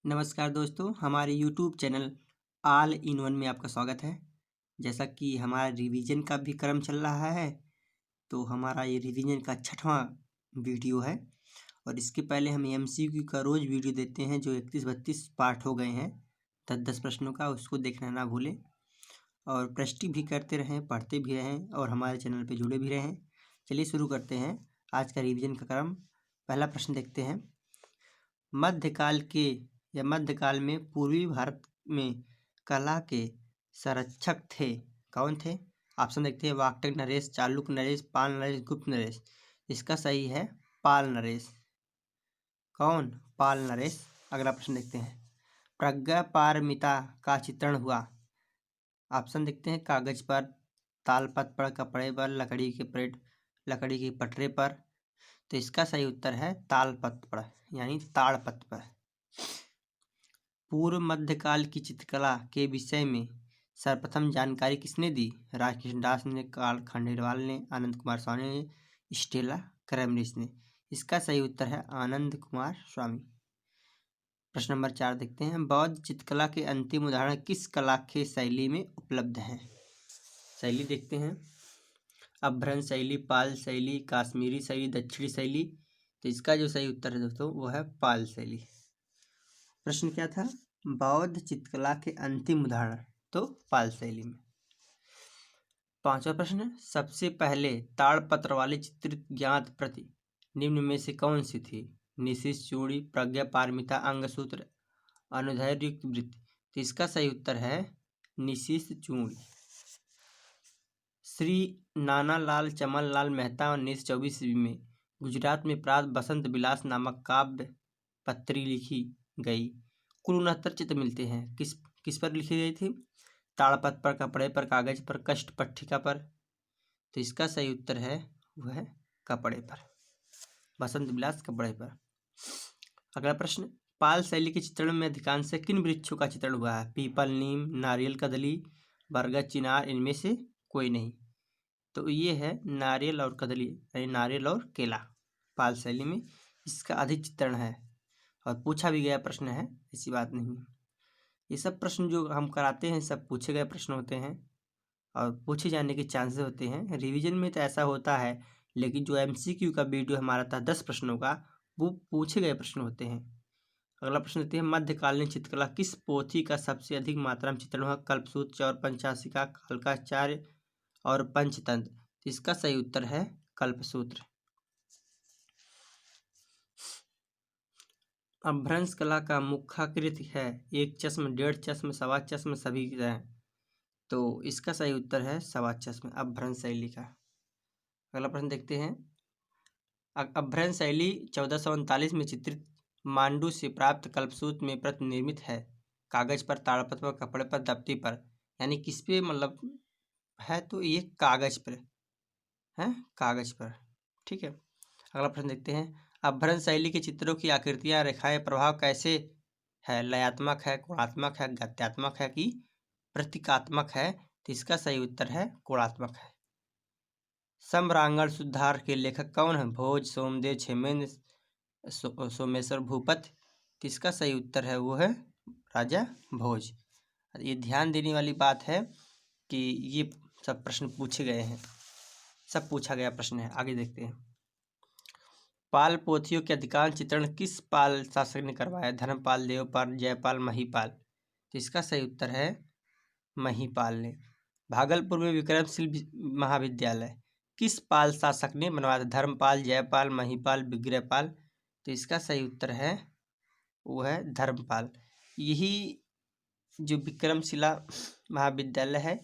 नमस्कार दोस्तों, हमारे YouTube channel all in one में आपका स्वागत है। जैसा कि हमारा रिवीजन का भी क्रम चल रहा है, तो हमारा ये रिवीजन का 6वां वीडियो है और इसके पहले हम एमसीक्यू का रोज़ वीडियो देते हैं जो 31-32 पार्ट हो गए हैं 10-10 प्रश्नों का, उसको देखना ना भूलें और प्रैक्टिस भी करते रहें, पढ़ते भी रहें और हमारे चैनल पर जुड़े भी रहें। चलिए शुरू करते हैं आज का रिवीजन का क्रम। पहला प्रश्न देखते हैं। मध्यकाल में पूर्वी भारत में कला के संरक्षक थे, कौन थे? ऑप्शन देखते हैं। वाकटक नरेश, चालुक्य नरेश, पाल नरेश, गुप्त नरेश। इसका सही है पाल नरेश। कौन? पाल नरेश। अगला प्रश्न देखते हैं। प्रज्ञा पारमिता का चित्रण हुआ। ऑप्शन देखते हैं। कागज पर, तालपत्र पर, कपड़े पर, लकड़ी के पटरे पर। तो इसका सही उत्तर है तालपत्र पर, यानी ताड़पत्र पर। पूर्व मध्यकाल की चित्रकला के विषय में सर्वप्रथम जानकारी किसने दी? राजकृष्ण दास ने, कार्ल खंडेलवाल ने, आनंद कुमार स्वामी ने, स्टेला क्रैमरिस ने। इसका सही उत्तर है आनंद कुमार स्वामी। प्रश्न नंबर 4 देखते हैं। बौद्ध चित्रकला के अंतिम उदाहरण किस कलाख्य शैली में उपलब्ध हैं? शैली देखते हैं। अभ्रंश शैली, पाल शैली, काश्मीरी शैली, दक्षिणी शैली। तो इसका जो सही उत्तर है दोस्तों वो है पाल शैली। प्रश्न क्या था? बौद्ध चित्रकला के अंतिम उदाहरण, तो पाल शैली में। 5वां प्रश्न। सबसे पहले ताड़पत्र वाली चित्रित ज्ञात प्रति निम्न में से कौन सी थी? निशिश चूड़ी, प्रज्ञा पारमिता, अंगसूत्र, अनुदैर्युक्त वृत्ति। तो इसका सही उत्तर है निशिश चूड़ी। श्री नानालाल चमनलाल मेहता 1924 ईस्वी में गुजरात में प्राप्त बसंत विलास नामक काव्य पत्री लिखी गई। कुल 69 चित्र मिलते हैं। किस पर लिखी गई थी? ताड़पत्र पर, कपड़े पर, कागज पर, कष्ट पट्टिका पर। तो इसका सही उत्तर है वह है कपड़े पर, बसंत विलास कपड़े पर। अगला प्रश्न। पाल शैली के चित्रण में अधिकांश किन वृक्षों का चित्रण हुआ है? पीपल, नीम, नारियल, कदली, बरगद, चिनार, इनमें से कोई नहीं। तो ये है नारियल और कदली, यानी नारियल और केला पाल शैली में इसका अधिक चित्रण है और पूछा भी गया प्रश्न है, ऐसी बात नहीं। ये सब प्रश्न जो हम कराते हैं सब पूछे गए प्रश्न होते हैं और पूछे जाने के चांसेस होते हैं। रिवीजन में तो ऐसा होता है, लेकिन जो एमसीक्यू का वीडियो हमारा था 10 प्रश्नों का, वो पूछे गए प्रश्न होते हैं। अगला प्रश्न देते हैं। मध्यकालीन चित्रकला किस पोथी का सबसे अधिक मात्रा में चित्रण हुआ? कल्पसूत्र, चौर पंचाशिका, कालकाचार्य और पंचतंत्र। इसका सही उत्तर है कल्पसूत्र। अभ्रंश कला का मुख्याकृति है 1 चश्म, 1.5 चश्म, 1.25 चश्म, सभी हैं। तो इसका सही उत्तर है 1.25 चश्म अभ्रंश शैली का। अगला प्रश्न देखते हैं। अभ्रंश शैली 1439 में चित्रित मांडू से प्राप्त कल्पसूत्र में प्रतिनिर्मित है। कागज पर, ताड़पत्र पर, कपड़े पर, दफ्ती पर। यानी किस पे मतलब है? तो ये कागज पर है, कागज पर। ठीक है। अगला प्रश्न देखते हैं। अभ्रंश शैली के चित्रों की आकृतियां, रेखाएं, प्रभाव कैसे है? लयात्मक है, गुणात्मक है, गत्यात्मक है कि प्रतीकात्मक है? तो इसका सही उत्तर है गुणात्मक है। सम्रांगण सुधार के लेखक कौन है? भोज, सोमदेव, क्षेमेंद्र, सोमेश्वर भूपति। तो इसका सही उत्तर है वो है राजा भोज। ये ध्यान देने वाली बात है कि ये सब प्रश्न पूछे गए हैं, सब पूछा गया प्रश्न है। आगे देखते हैं। पाल पोथियों के अधिकांश चित्रण किस पाल शासक ने करवाया? धर्मपाल, देवपाल, जयपाल, महिपाल। तो इसका सही उत्तर है महिपाल ने। भागलपुर में विक्रमशील महाविद्यालय किस पाल शासक ने बनवाया था? धर्मपाल, जयपाल, महिपाल, विग्रहपाल। तो इसका सही उत्तर है वो है धर्मपाल। यही जो विक्रमशिला महाविद्यालय है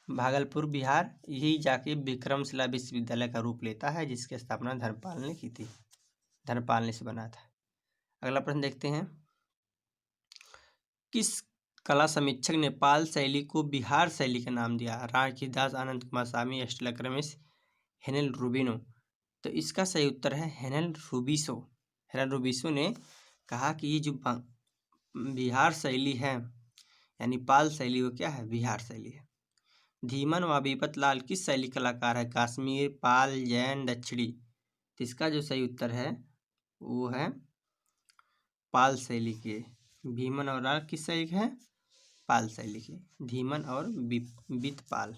भागलपुर बिहार, यही जाके विक्रमशिला विश्वविद्यालय का रूप लेता है, जिसकी स्थापना धर्मपाल ने की थी। धर्मपाल ने से बना था। अगला प्रश्न देखते हैं। किस कला समीक्षक ने पाल शैली को बिहार शैली का नाम दिया? राजकृष्ण दास, आनंद कुमार स्वामी, स्टेला क्रैमरिस, हेनेल रूबिनो। तो इसका सही उत्तर है हेनेल रूबिसो। हेनेल रूबिसो ने कहा कि ये जो बिहार शैली है, यानी पाल शैली, वो क्या है? बिहार शैली है। धीमन व विपत लाल किस शैली कलाकार है? काश्मीर, पाल, जैन, दक्षिणी। तो इसका जो सही उत्तर है वो है पाल शैली के भीमन और राल किस शैली के हैं? पाल शैली के। धीमन और बीतपाल।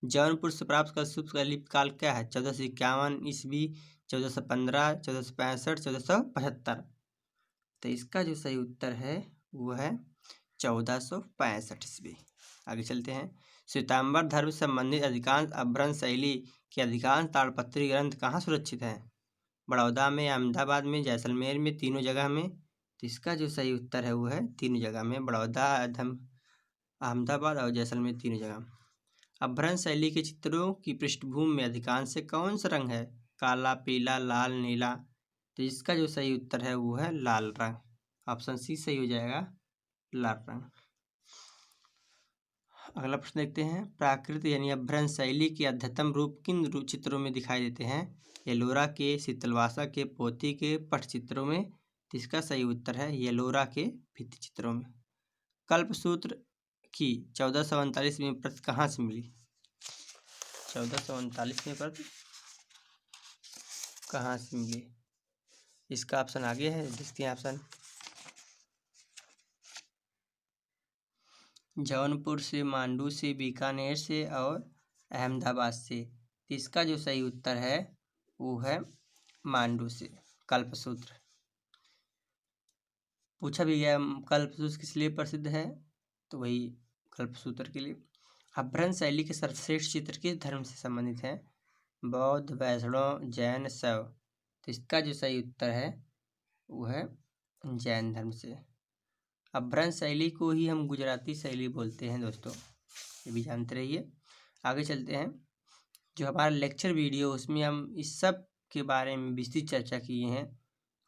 जौनपुर से प्राप्त कलशुल्क काल क्या है? 1451 ईस्वी, 1415, 1465, 1475। तो इसका जो सही उत्तर है वो है 1465 ईस्वी। आगे चलते हैं। श्वेतांबर धर्म से संबंधित अधिकांश अभ्रंश शैली के अधिकांश ताड़पत्री ग्रंथ कहाँ सुरक्षित हैं? बड़ौदा में, अहमदाबाद में, जैसलमेर में, तीनों जगह में। तो इसका जो सही उत्तर है वो है तीनों जगह में, बड़ौदा, अहमदाबाद और जैसलमेर, तीनों जगह। अभ्रंश शैली के चित्रों की पृष्ठभूमि में अधिकांश से कौन सा रंग है? काला, पीला, लाल, नीला। तो इसका जो सही उत्तर है वो है लाल रंग। ऑप्शन सी सही हो जाएगा, लाल रंग। अगला प्रश्न देखते हैं। प्राकृत यानी अभ्रंश शैली के अद्यतम रूप किन चित्रों में दिखाई देते हैं? येलोरा के, शीतलवासा के, पोथी के, पटचित्रों में। तो इसका सही उत्तर है येलोरा के भित्ति चित्रों में। कल्पसूत्र की 1439 में प्रति कहाँ से मिली? 1439 में प्रति कहाँ से मिली? इसका ऑप्शन आगे है, देखते हैं ऑप्शन। जौनपुर से, मांडू से, बीकानेर से और अहमदाबाद से। इसका जो सही उत्तर है वो है मांडू से। कल्पसूत्र पूछा भी गया, कल्पसूत्र किस लिए प्रसिद्ध है? तो वही कल्पसूत्र के लिए। अभ्रंश शैली के सर्वश्रेष्ठ चित्र किस धर्म से संबंधित है? बौद्ध, वैष्णव, जैन, शैव। तो इसका जो सही उत्तर है वो है जैन धर्म से। अभ्रंश शैली को ही हम गुजराती शैली बोलते हैं दोस्तों, ये भी जानते रहिए। आगे चलते हैं। जो हमारा लेक्चर वीडियो उसमें हम इस सब के बारे में विस्तृत चर्चा किए हैं,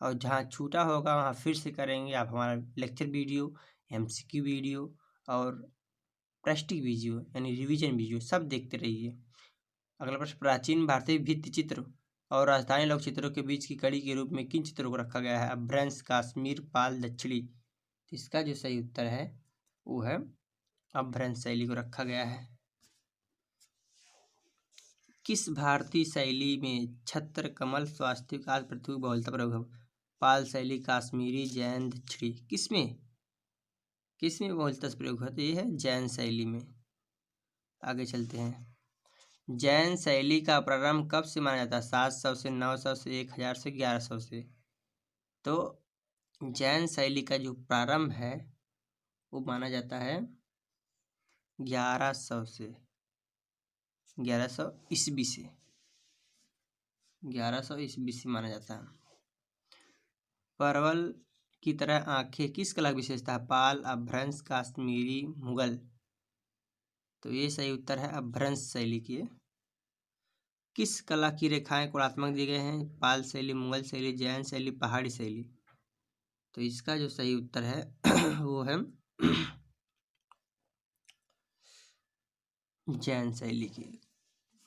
और जहाँ छूटा होगा वहाँ फिर से करेंगे। आप हमारा लेक्चर वीडियो, MCQ वीडियो और प्रैक्टिस वीडियो यानी रिवीजन वीडियो सब देखते रहिए। अगला प्रश्न। प्राचीन भारतीय भित्ति चित्र और राजस्थानी लोक चित्रों के बीच की कड़ी के रूप में किन चित्रों को रखा गया है? अभ्रंश, काश्मीर, पाल, दक्षिणी। इसका जो सही उत्तर है वो है अभ्रंश शैली को रखा गया है। किस भारतीय शैली में छत्र, कमल, स्वास्तिक आदि प्रतीकों बहुलता प्रयोग? पाल शैली, काश्मीरी, जैन, दक्षिणी। किसमें बहुलता से प्रयोग होता है? ये है जैन शैली में। आगे चलते हैं। जैन शैली का प्रारंभ कब से माना जाता है? 700 से, 900 से, 1000 से, 1100 से। तो जैन शैली का जो प्रारंभ है वो माना जाता है 1100 से, 1100 ईस्वी से, 1100 ईस्वी से माना जाता है। परवल की तरह आंखें किस कला की विशेषता है? पाल, अभ्रंश, काश्मीरी, मुगल। तो ये सही उत्तर है अभ्रंश शैली की। किस कला की रेखाएं कोणात्मक दिए गए हैं? पाल शैली, मुगल शैली, जैन शैली, पहाड़ी शैली। तो इसका जो सही उत्तर है वो है जैन शैली की।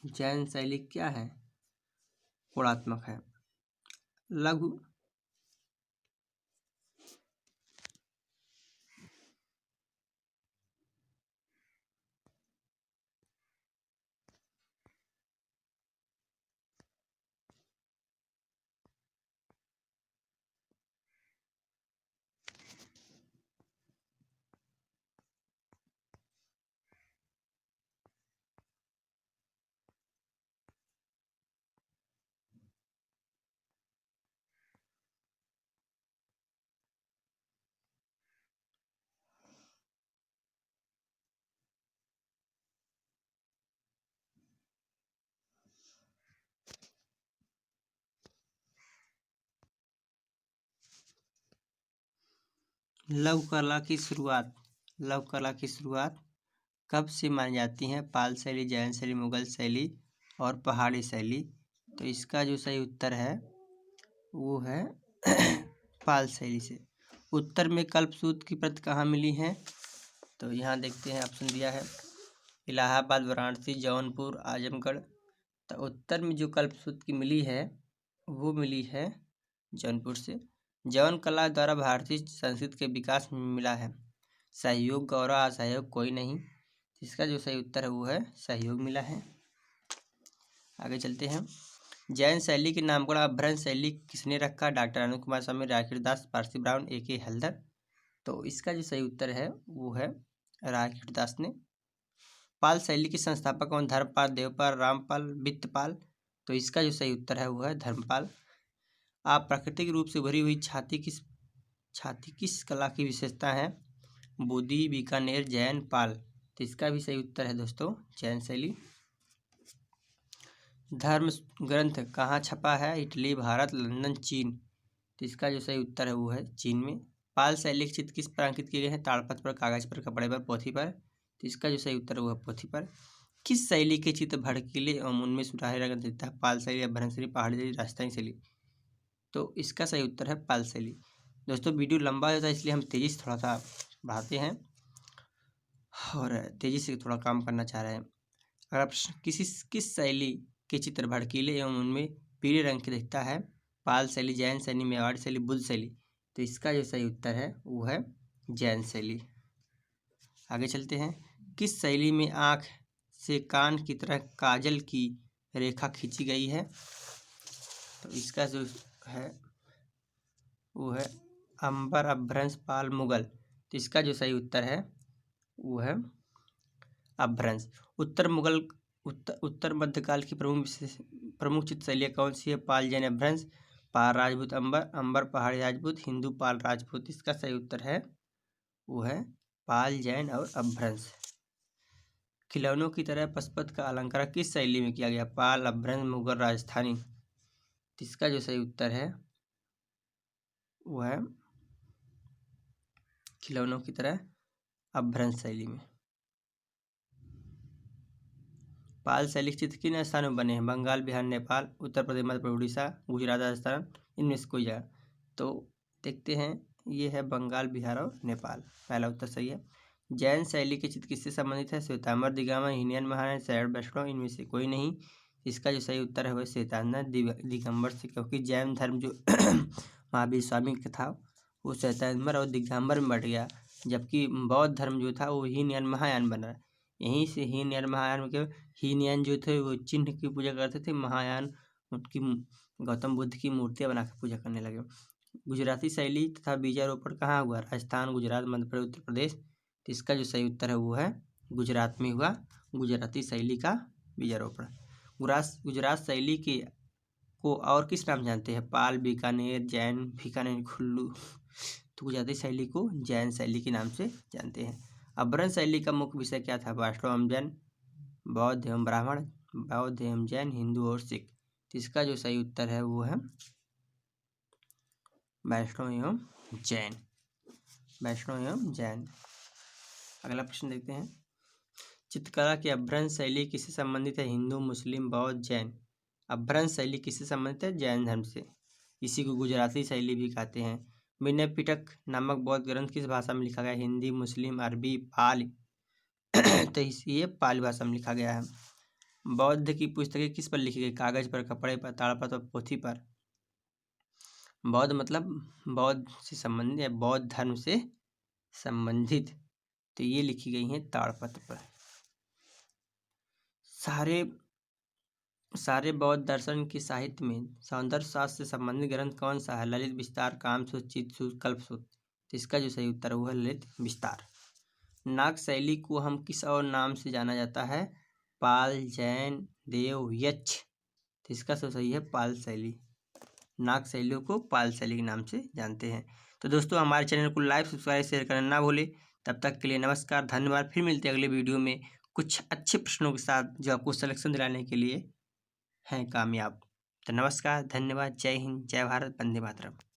जैन शैली क्या है? कोणात्मक है। लघु कला की शुरुआत, लघु कला की शुरुआत कब से मानी जाती है? पाल शैली, जैन शैली, मुगल शैली और पहाड़ी शैली। तो इसका जो सही उत्तर है वो है पाल शैली से। उत्तर में कल्पसूत्र की प्रति कहाँ मिली है? तो यहाँ देखते हैं, ऑप्शन दिया है इलाहाबाद, वाराणसी, जौनपुर, आजमगढ़। तो उत्तर में जो कल्पसूत्र की मिली है वो मिली है जौनपुर से। जौन कला द्वारा भारतीय संस्कृति के विकास में मिला है। सहयोग, गौरव, असहयोग कोई नहीं। इसका जो सही उत्तर है वो है सहयोग मिला है। आगे चलते हैं। जैन शैली के नामकरण अभ्रंश शैली किसने रखा? डॉक्टर अनुज कुमार स्वामी, राखीदास, पारसी ब्राह्मण, A.K. हल्दर। तो इसका जो सही उत्तर है वो है राखीदास ने। पाल शैली के संस्थापक कौन? धर्मपाल, देवपाल, रामपाल, वित्तपाल। तो इसका जो सही उत्तर है वो है धर्मपाल। आप प्राकृतिक रूप से भरी हुई छाती किस कला की विशेषता है? बोधी, बीकानेर, जैन, पाल। तो इसका भी सही उत्तर है दोस्तों जैन शैली। धर्म ग्रंथ कहाँ छपा है? इटली, भारत, लंदन, चीन। तो इसका जो सही उत्तर है वो है चीन में। पाल शैली के चित्र किस पर अंकित किए गए हैं? ताड़पत्र पर, कागज पर, कपड़े पर, पोथी पर। तो इसका जो सही उत्तर है वो है पोथी पर। किस शैली के चित्र भड़कीले एवं उनमें सुनहरे रंग देता है? पाल शैली, अपभ्रंश शैली, पहाड़ी शैली, राजस्थानी शैली। तो इसका सही उत्तर है पाल शैली। दोस्तों वीडियो लंबा होता है इसलिए हम तेजी से थोड़ा सा बढ़ाते हैं और तेजी से थोड़ा काम करना चाह रहे हैं। अगर प्रश्न किस शैली के चित्र भड़कीले एवं उनमें पीले रंग के दिखता है? पाल शैली, जैन शैली, मेवाड़ शैली, बुद्ध शैली। तो इसका जो सही उत्तर है वो है जैन शैली। आगे चलते हैं। किस शैली में आँख से कान की तरह काजल की रेखा खींची गई है? तो इसका जो है वो है अंबर, अपभ्रंश, पाल, मुगल। तो इसका जो सही उत्तर है वो है अपभ्रंश। उत्तर मध्यकाल की प्रमुख चित्रशैलियाँ कौन सी है? पाल, जैन, अपभ्रंश, पाल, राजपूत, अंबर पहाड़ी राजपूत, हिंदू, पाल, राजपूत। इसका सही उत्तर है वो है पाल, जैन और अपभ्रंश। खिलौनों की तरह पशुपति का अलंकार किस शैली में किया गया? पाल, अपभ्रंश, मुगल, राजस्थानी। तो इसका जो सही उत्तर है वो है खिलौनों की तरह अपभ्रंश शैली में। पाल शैली के चित्र किन स्थानों में बने हैं? बंगाल, बिहार, नेपाल, उत्तर प्रदेश, मध्य प्रदेश, उड़ीसा, गुजरात, राजस्थान। इनमें से कोई जगह। तो देखते हैं, ये है बंगाल, बिहार और नेपाल। पहला उत्तर सही है। जैन शैली के चित्र किससे संबंधित है? श्वेतांबर, दिगंबर, हीनयान, महायान, शैव, वैष्णव। इनमें से कोई नहीं। इसका जो सही उत्तर है वह श्वेतांबर दिगंबर से, क्योंकि जैन धर्म जो महावीर स्वामी का था वो श्वेतांबर और दिगंबर में बढ़ गया, जबकि बौद्ध धर्म जो था वो हीनयान, महायान बना। यहीं से हीनयान, महायान के हीनयान जो थे वो चिन्ह की पूजा करते थे, महायान उनकी गौतम बुद्ध की मूर्तियां बनाकर पूजा करने लगे। गुजराती शैली तथा बीजारोपण कहाँ हुआ? राजस्थान, गुजरात, मध्य प्रदेश, उत्तर प्रदेश। तो इसका जो सही उत्तर है वो है गुजरात में हुआ गुजराती शैली का बीजारोपण। गुजरात शैली के को और किस नाम जानते हैं? पाल, बीकानेर, जैन, बीकानेर, खुल्लू। तो गुजराती शैली को जैन शैली के नाम से जानते हैं। अपभ्रंश शैली का मुख्य विषय क्या था? वैष्णव एवं जैन, बौद्ध एवं ब्राह्मण, बौद्ध एवं जैन, हिंदू और सिख। तो इसका जो सही उत्तर है वो है वैष्णव एवं जैन। वैष्णव एवं जैन। अगला प्रश्न देखते हैं। चित्रकला की अपभ्रंश शैली किससे संबंधित है? हिंदू, मुस्लिम, बौद्ध, जैन। अपभ्रंश शैली किससे संबंधित है? जैन धर्म से। इसी को गुजराती शैली भी कहते हैं। विनय पिटक नामक बौद्ध ग्रंथ किस भाषा में लिखा गया? हिंदी, मुस्लिम, अरबी, पाली। तो ये पाली भाषा में लिखा गया है। बौद्ध की पुस्तकें किस पर लिखी गई? कागज पर, कपड़े पर, ताड़पत्र और पोथी पर। बौद्ध मतलब बौद्ध से संबंधित या बौद्ध धर्म से संबंधित, तो ये लिखी गई हैं ताड़पत्र पर। सारे बौद्ध दर्शन के साहित्य में सौंदर्य शास्त्र से संबंधित ग्रंथ कौन सा है? ललित विस्तार, कामसूत्र, चित्रसूत्र, कल्पसूत्र। तो इसका जो सही उत्तर है वो है ललित विस्तार। नाग शैली को हम किस और नाम से जाना जाता है? पाल, जैन, देव, यक्ष। तो इसका तो सही है पाल शैली। नाग शैलियों को पाल शैली के नाम से जानते हैं। तो दोस्तों हमारे चैनल को लाइक, सब्सक्राइब, शेयर करना ना भूलें। तब तक के लिए नमस्कार, धन्यवाद। फिर मिलते हैं अगले वीडियो में कुछ अच्छे प्रश्नों के साथ जो आपको सिलेक्शन दिलाने के लिए हैं कामयाब। तो नमस्कार, धन्यवाद, जय हिंद, जय भारत, वंदे मातरम।